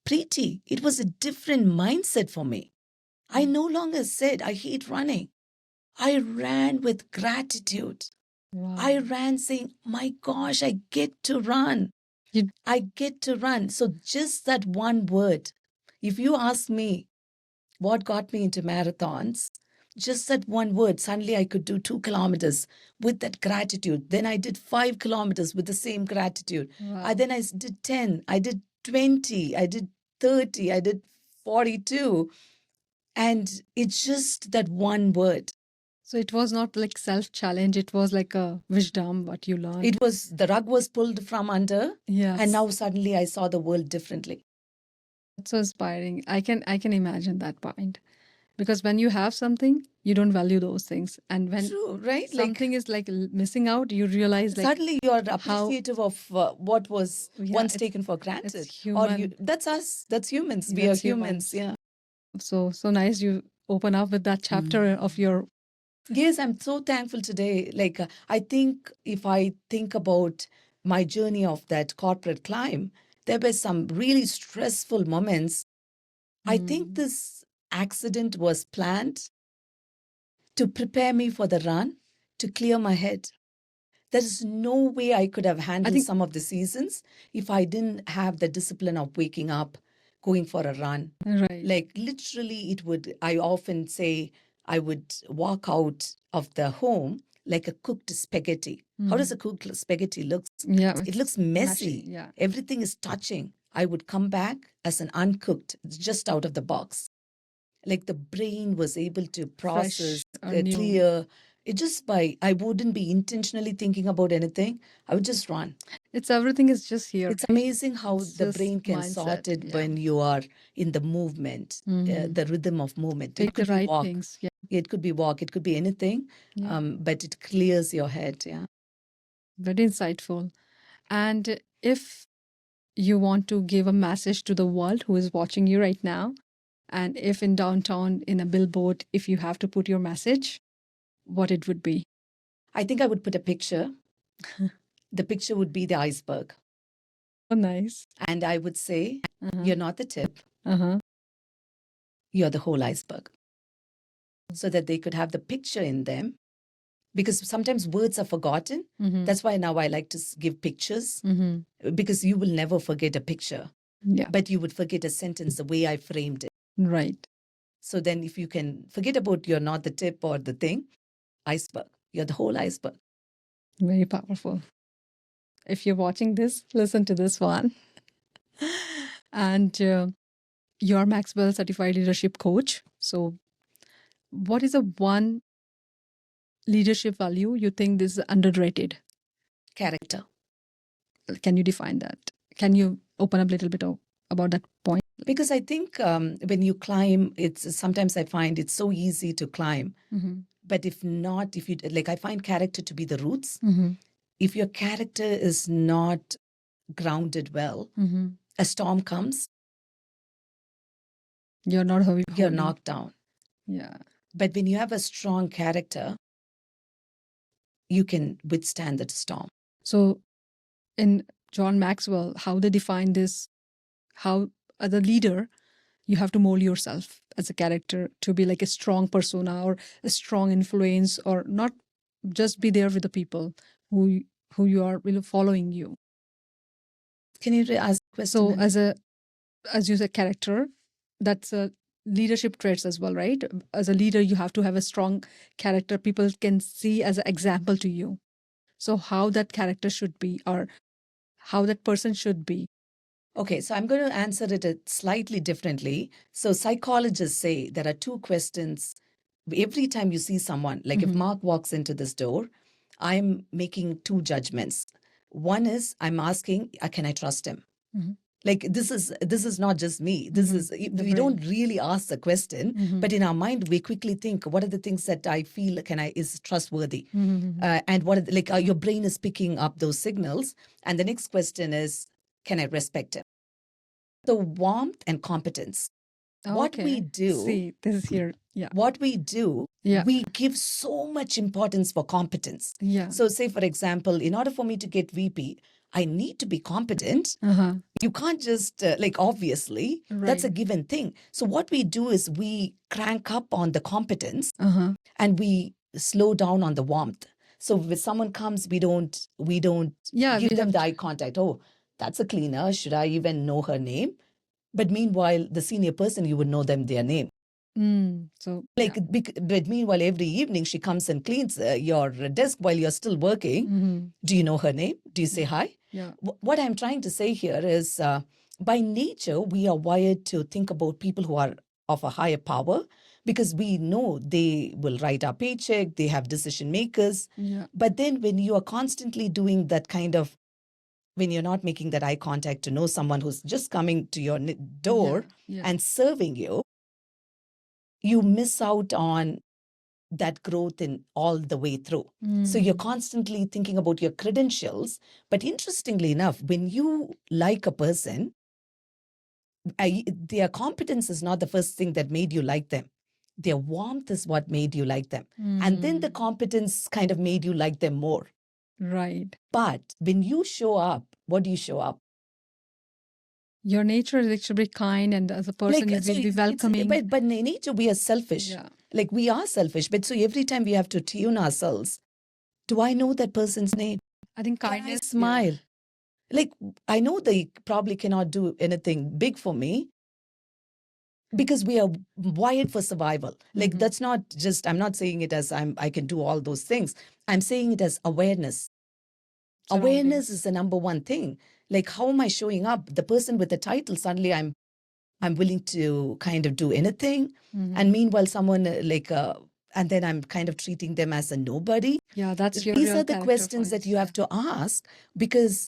Preeti, it was a different mindset for me. I no longer said, I hate running. I ran with gratitude. Wow. I ran saying, my gosh, I get to run. I get to run. So just that one word, if you ask me what got me into marathons, just that one word, suddenly I could do 2 kilometers with that gratitude. Then I did 5 kilometers with the same gratitude. Wow. Then I did 10, I did 20, I did 30, I did 42. And it's just that one word. So it was not like self-challenge, it was like a wisdom, what you learned. It was, the rug was pulled from under. Yes. And now suddenly I saw the world differently. That's so inspiring. I can imagine that point. Because when you have something, you don't value those things. And when True, right? something is like missing out, you realize like suddenly you're appreciative of what was once taken for granted. It's human. That's us. That's humans. We are That's humans. Yeah. So nice you open up with that chapter of your. Yes, I'm so thankful today. Like, I think if I think about my journey of that corporate climb, there were some really stressful moments. I think this accident was planned to prepare me for the run, to clear my head. There is no way I could have handled some of the seasons if I didn't have the discipline of waking up, going for a run. Right. Like literally I often say I would walk out of the home like a cooked spaghetti. How does a cooked spaghetti look? Yeah. It looks messy. Yeah. Everything is touching. I would come back as an uncooked, just out of the box. Like the brain was able to process, clear. It just I wouldn't be intentionally thinking about anything. I would just run. Everything is just here. It's amazing how the brain can sort it when you are in the movement, the rhythm of movement. It could be walk. Things. Yeah. It could be walk. It could be anything, but it clears your head. Yeah. Very insightful. And if you want to give a message to the world who is watching you right now, and if in downtown in a billboard, if you have to put your message, what it would be? I think I would put a picture. The picture would be the iceberg. Oh, nice. And I would say, you're not the tip. You're the whole iceberg. So that they could have the picture in them. Because sometimes words are forgotten. That's why now I like to give pictures. Because you will never forget a picture. Yeah. But you would forget a sentence the way I framed it. Right. So then if you can forget about you're not the tip or the thing, iceberg. You're the whole iceberg. Very powerful. If you're watching this, listen to this one. And you're Maxwell Certified Leadership Coach. So what is the one leadership value you think is underrated? Character. Can you define that? Can you open up a little bit about that point? Because I think when you climb, sometimes I find it's so easy to climb. But if you like, I find character to be the roots. If your character is not grounded well, a storm comes. You're knocked down. Yeah. But when you have a strong character, you can withstand the storm. So in John Maxwell, how they define this, how as a leader, you have to mold yourself as a character to be like a strong persona or a strong influence, or not just be there with the people who you are really following you. Can you ask a question? So as you said, character, that's a leadership traits as well, right? As a leader, you have to have a strong character. People can see as an example to you. So how that character should be, or how that person should be. Okay, so I'm going to answer it slightly differently. So psychologists say there are 2 questions. Every time you see someone, like if Mark walks into this door, I'm making 2 judgments. One is I'm asking, can I trust him? Like this is not just me. This is we don't really ask the question, but in our mind we quickly think, what are the things that I feel is trustworthy, and what are your brain is picking up those signals. And the next question is, can I respect him? So warmth and competence. What we do. See, this is here. Yeah. What we do. Yeah. We give so much importance for competence. Yeah. So say for example, in order for me to get VP, I need to be competent. You can't just, obviously, that's a given thing. So what we do is we crank up on the competence and we slow down on the warmth. So when someone comes, we don't give them the eye contact. Oh, that's a cleaner. Should I even know her name? But meanwhile, the senior person, you would know their name. But meanwhile, every evening she comes and cleans your desk while you're still working. Do you know her name? Do you say hi? Yeah. What I'm trying to say here is by nature, we are wired to think about people who are of a higher power because we know they will write our paycheck, they have decision makers. Yeah. But then when you are constantly doing that kind of, when you're not making that eye contact to know someone who's just coming to your door and serving you, you miss out on that growth in all the way through. So you're constantly thinking about your credentials. But interestingly enough, when you like a person, their competence is not the first thing that made you like them. Their warmth is what made you like them. And then the competence kind of made you like them more. Right. But when you show up, what do you show up? Your nature is actually kind, and as a person, you will be welcoming. But in nature, we are selfish. Yeah. We are selfish. But so every time we have to tune ourselves, do I know that person's name? I think kindness. Can I smile? I know they probably cannot do anything big for me because we are wired for survival. That's not just, I'm not saying it as I can do all those things. I'm saying it as awareness. Awareness is the number one thing. How am I showing up? The person with the title, suddenly I'm willing to kind of do anything. And meanwhile, someone and then I'm kind of treating them as a nobody. Yeah, that's your These are the questions that you have to ask because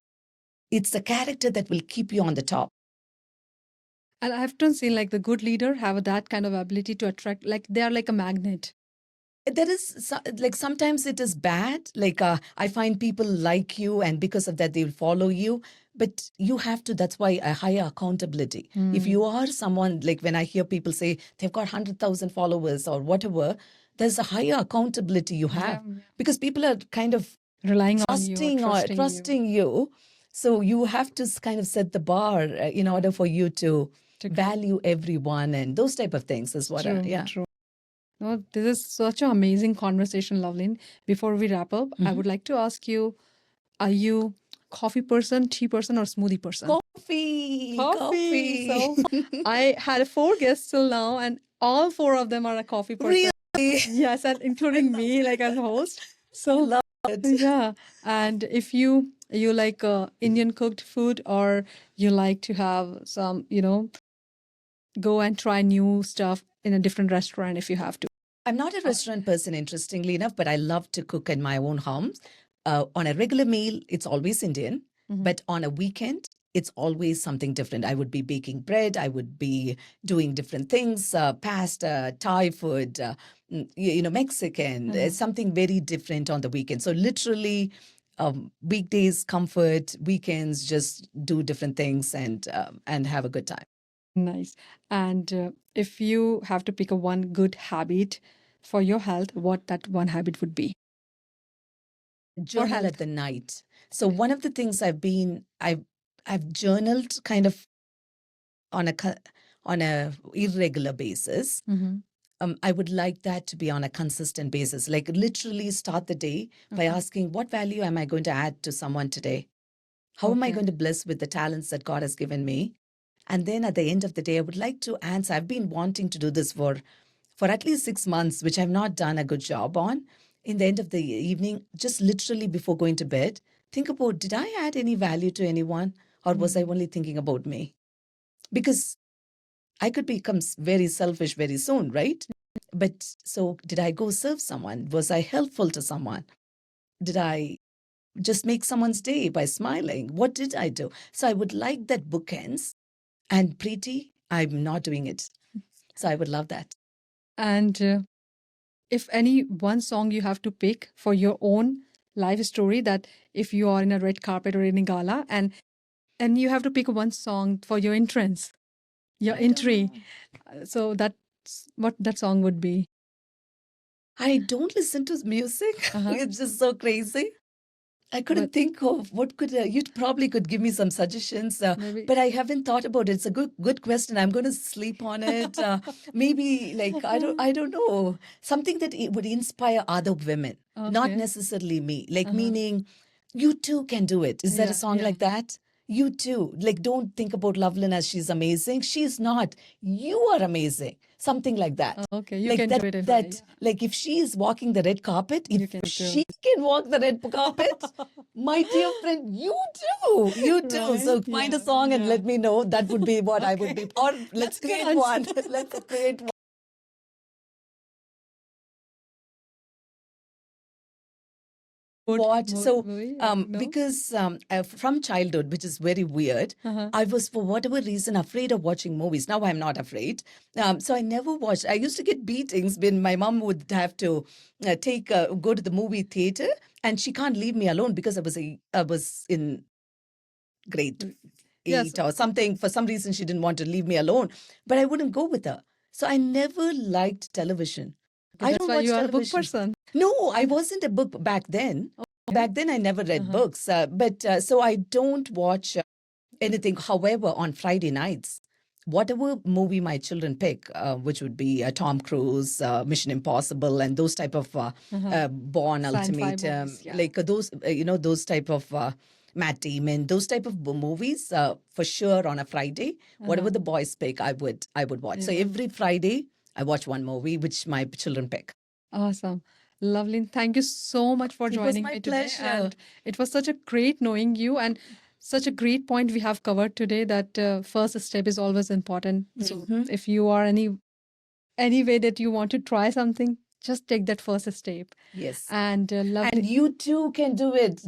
it's the character that will keep you on the top. And I often seen the good leader have that kind of ability to attract, they are like a magnet. There is sometimes it is bad. I find people like you and because of that, they'll follow you. But you have to, that's why a higher accountability. If you are someone, when I hear people say they've got 100,000 followers or whatever, there's a higher accountability you have because people are kind of relying trusting on you, or trusting you. So you have to kind of set the bar in order for you to value everyone and those type of things is what True. No, this is such an amazing conversation, Lovelin. Before we wrap up, I would like to ask you, are you coffee person, tea person, or smoothie person? Coffee. So I had 4 guests till now, and all 4 of them are a coffee person. Really? Yes, and including me, as a host. So love it. Yeah, and if you like Indian cooked food, or you like to have some, go and try new stuff in a different restaurant if you have to. I'm not a restaurant person, interestingly enough, but I love to cook in my own home. On a regular meal, it's always Indian, but on a weekend, it's always something different. I would be baking bread. I would be doing different things, pasta, Thai food, Mexican, something very different on the weekend. So literally, weekdays, comfort, weekends, just do different things and have a good time. Nice. And if you have to pick one good habit for your health, what that one habit would be? Journal at the night. So one of the things I've journaled kind of on a irregular basis. I would like that to be on a consistent basis. Literally start the day by asking, what value am I going to add to someone today? How am I going to bless with the talents that God has given me? And then at the end of the day, I would like to answer. I've been wanting to do this for at least 6 months, which I've not done a good job on. In the end of the evening, just literally before going to bed, think about, did I add any value to anyone? Or was I only thinking about me? Because I could become very selfish very soon, right? But so did I go serve someone? Was I helpful to someone? Did I just make someone's day by smiling? What did I do? So I would like that bookends. And Preeti, I'm not doing it. So I would love that. And if any one song you have to pick for your own life story, that if you are in a red carpet or in a gala, and you have to pick one song for your entrance, your entry. So that's what that song would be. I don't listen to music. It's just so crazy. I couldn't think of what could you probably could give me some suggestions, but I haven't thought about it. It's a good question. I'm going to sleep on it. Maybe like I don't know, something that it would inspire other women, not necessarily me. Like meaning, you too can do it. Is there a song like that? You too. Like, don't think about Lovelin as she's amazing. She's not. You are amazing. Something like that. Okay, you Like can that, do it if that like if she is walking the red carpet, if she can walk the red carpet, my dear friend, you do. You do. Right? So find a song and let me know. That would be what I would be. Or let's create one. Let's create one. Watch. So, because from childhood, which is very weird, I was, for whatever reason, afraid of watching movies. Now I'm not afraid. So I never watched. I used to get beatings when my mom would have to go to the movie theater, and she can't leave me alone because I was in grade 8 or something. For some reason, she didn't want to leave me alone, but I wouldn't go with her. So I never liked television. I don't watch television. You are a book person. No, I wasn't a book back then. Back then, I never read books. But so I don't watch anything. However, on Friday nights, whatever movie my children pick, which would be Tom Cruise, Mission Impossible, and those type of Bourne Ultimatum, like those, those type of Matt Damon, those type of movies, for sure on a Friday, whatever the boys pick, I would watch. So every Friday, I watch one movie which my children pick. Awesome. Lovely. Thank you so much for joining me today. And it was such a great knowing you, and such a great point we have covered today, that first step is always important. So if you are any way that you want to try something, just take that first step. Yes. And and you too can do it.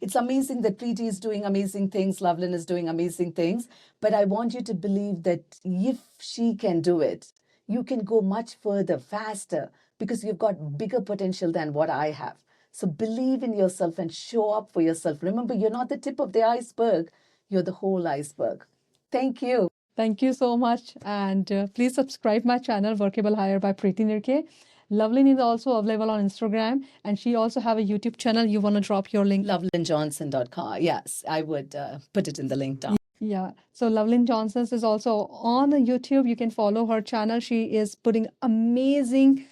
It's amazing that Preeti is doing amazing things, Lovelin is doing amazing things, but I want you to believe that if she can do it, you can go much further, faster, because you've got bigger potential than what I have. So believe in yourself and show up for yourself. Remember, you're not the tip of the iceberg. You're the whole iceberg. Thank you. Thank you so much. And please subscribe my channel, WorkableHire by Preeti Nirkhey. Lovelin is also available on Instagram, and she also have a YouTube channel. You want to drop your link? LovelinJohnson.com. Yes, I would put it in the link down. Yeah. So Lovelin Johnson is also on YouTube. You can follow her channel. She is putting amazing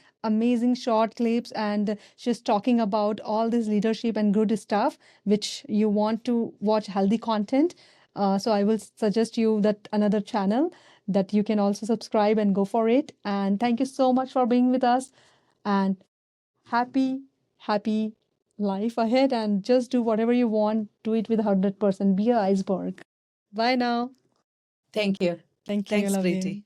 short clips, and she's talking about all this leadership and good stuff, which you want to watch healthy content. So I will suggest you that another channel that you can also subscribe and go for it. And thank you so much for being with us, and happy life ahead, and just do whatever you want. Do it with 100%. Be an iceberg. Bye now. Thank you. Thanks, Preeti.